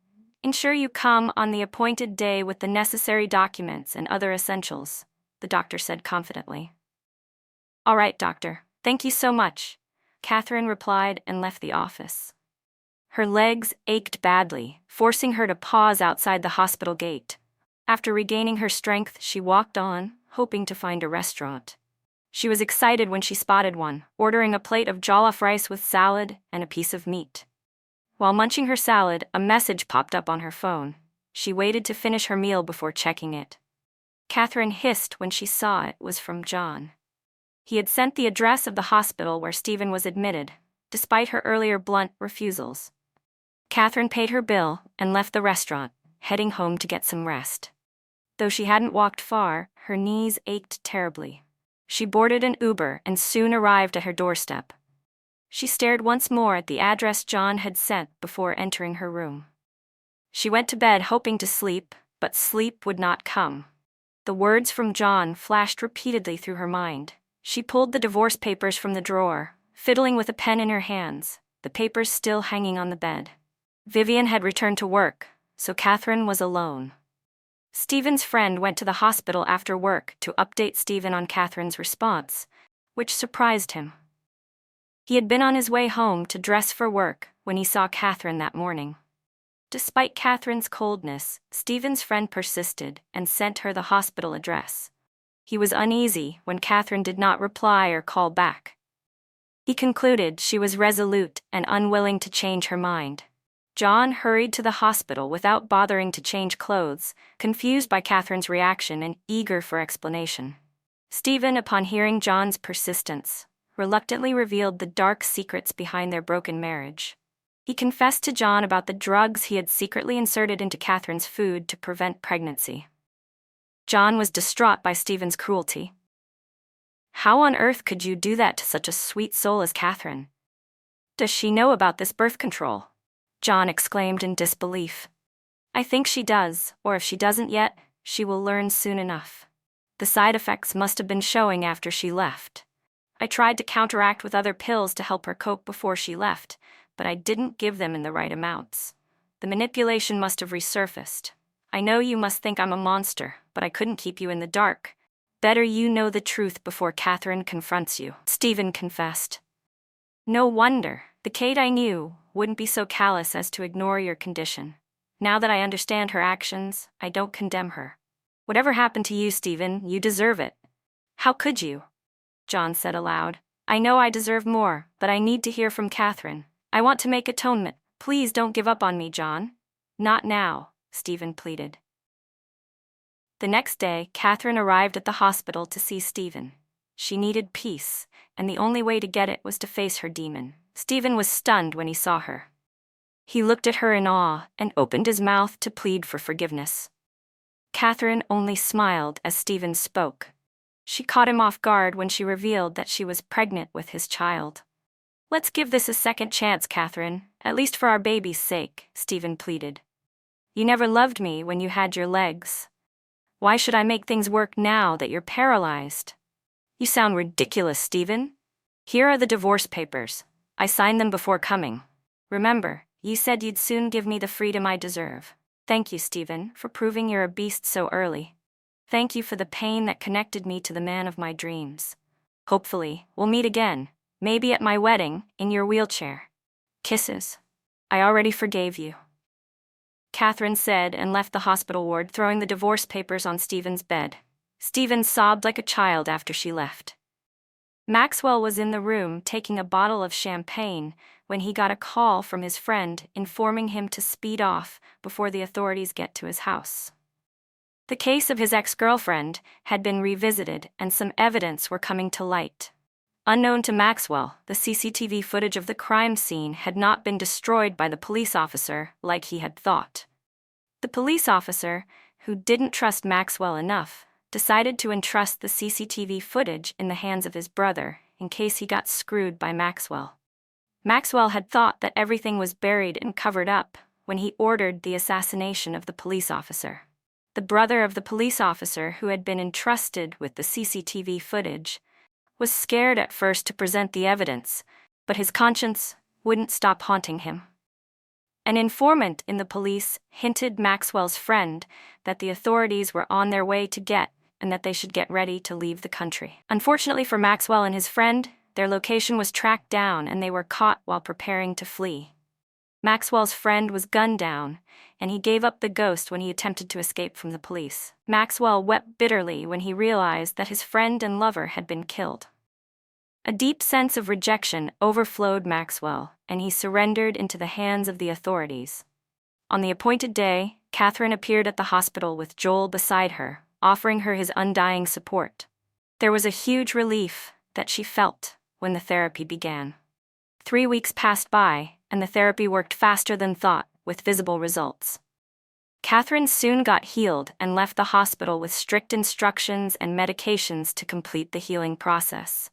Ensure you come on the appointed day with the necessary documents and other essentials," the doctor said confidently. "All right, doctor. Thank you so much," Katherine replied and left the office. Her legs ached badly, forcing her to pause outside the hospital gate. After regaining her strength, she walked on, hoping to find a restaurant. She was excited when she spotted one, ordering a plate of jollof rice with salad and a piece of meat. While munching her salad, a message popped up on her phone. She waited to finish her meal before checking it. Katherine hissed when she saw it was from John. He had sent the address of the hospital where Stephen was admitted, despite her earlier blunt refusals. Katherine paid her bill and left the restaurant, heading home to get some rest. Though she hadn't walked far, her knees ached terribly. She boarded an Uber and soon arrived at her doorstep. She stared once more at the address John had sent before entering her room. She went to bed hoping to sleep, but sleep would not come. The words from John flashed repeatedly through her mind. She pulled the divorce papers from the drawer, fiddling with a pen in her hands, the papers still hanging on the bed. Vivian had returned to work, so Katherine was alone. Stephen's friend went to the hospital after work to update Stephen on Katherine's response, which surprised him. He had been on his way home to dress for work when he saw Katherine that morning. Despite Katherine's coldness, Stephen's friend persisted and sent her the hospital address. He was uneasy when Katherine did not reply or call back. He concluded she was resolute and unwilling to change her mind. John hurried to the hospital without bothering to change clothes, confused by Katherine's reaction and eager for explanation. Stephen, upon hearing John's persistence, reluctantly revealed the dark secrets behind their broken marriage. He confessed to John about the drugs he had secretly inserted into Katherine's food to prevent pregnancy. John was distraught by Stephen's cruelty. How on earth could you do that to such a sweet soul as Katherine? Does she know about this birth control? John exclaimed in disbelief. I think she does, or if she doesn't yet, she will learn soon enough. The side effects must have been showing after she left. I tried to counteract with other pills to help her cope before she left, but I didn't give them in the right amounts. The manipulation must have resurfaced. I know you must think I'm a monster, but I couldn't keep you in the dark. Better you know the truth before Katherine confronts you, Stephen confessed. No wonder, the Kate I knew wouldn't be so callous as to ignore your condition. Now that I understand her actions, I don't condemn her. Whatever happened to you, Stephen, you deserve it. How could you? John said aloud. I know I deserve more, but I need to hear from Katherine. I want to make atonement. Please don't give up on me, John. Not now, Stephen pleaded. The next day, Katherine arrived at the hospital to see Stephen. She needed peace, and the only way to get it was to face her demon. Stephen was stunned when he saw her. He looked at her in awe and opened his mouth to plead for forgiveness. Katherine only smiled as Stephen spoke. She caught him off guard when she revealed that she was pregnant with his child. Let's give this a second chance, Katherine, at least for our baby's sake, Stephen pleaded. You never loved me when you had your legs. Why should I make things work now that you're paralyzed? You sound ridiculous, Stephen. Here are the divorce papers. I signed them before coming. Remember, you said you'd soon give me the freedom I deserve. Thank you, Stephen, for proving you're a beast so early. Thank you for the pain that connected me to the man of my dreams. Hopefully, we'll meet again, maybe at my wedding, in your wheelchair. Kisses. I already forgave you. Katherine said and left the hospital ward, throwing the divorce papers on Stephen's bed. Stephen sobbed like a child after she left. Maxwell was in the room taking a bottle of champagne when he got a call from his friend informing him to speed off before the authorities get to his house. The case of his ex-girlfriend had been revisited and some evidence were coming to light. Unknown to Maxwell, the CCTV footage of the crime scene had not been destroyed by the police officer like he had thought. The police officer, who didn't trust Maxwell enough, decided to entrust the CCTV footage in the hands of his brother in case he got screwed by Maxwell. Maxwell had thought that everything was buried and covered up when he ordered the assassination of the police officer. The brother of the police officer who had been entrusted with the CCTV footage was scared at first to present the evidence, but his conscience wouldn't stop haunting him. An informant in the police hinted Maxwell's friend that the authorities were on their way to get and that they should get ready to leave the country. Unfortunately for Maxwell and his friend, their location was tracked down and they were caught while preparing to flee. Maxwell's friend was gunned down, and he gave up the ghost when he attempted to escape from the police. Maxwell wept bitterly when he realized that his friend and lover had been killed. A deep sense of rejection overflowed Maxwell, and he surrendered into the hands of the authorities. On the appointed day, Katherine appeared at the hospital with Joel beside her, offering her his undying support. There was a huge relief that she felt when the therapy began. 3 weeks passed by, and the therapy worked faster than thought, with visible results. Katherine soon got healed and left the hospital with strict instructions and medications to complete the healing process.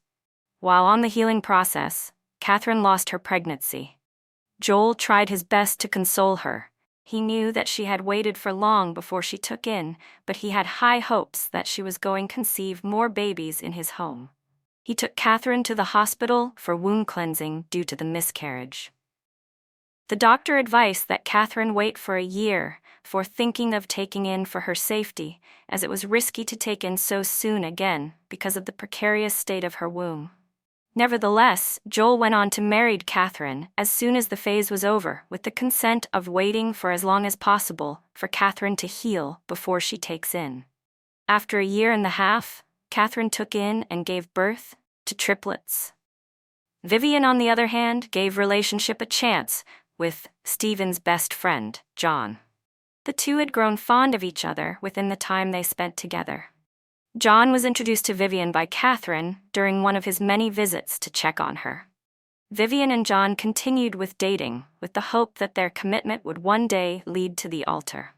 While on the healing process, Katherine lost her pregnancy. Joel tried his best to console her. He knew that she had waited for long before she took in, but he had high hopes that she was going to conceive more babies in his home. He took Katherine to the hospital for wound cleansing due to the miscarriage. The doctor advised that Katherine wait for a year before thinking of taking in for her safety, as it was risky to take in so soon again because of the precarious state of her womb. Nevertheless, Joel went on to marry Katherine as soon as the phase was over, with the consent of waiting for as long as possible for Katherine to heal before she takes in. After a year and a half, Katherine took in and gave birth to triplets. Vivian, on the other hand, gave relationship a chance with Stephen's best friend, John. The two had grown fond of each other within the time they spent together. John was introduced to Vivian by Katherine during one of his many visits to check on her. Vivian and John continued with dating, with the hope that their commitment would one day lead to the altar.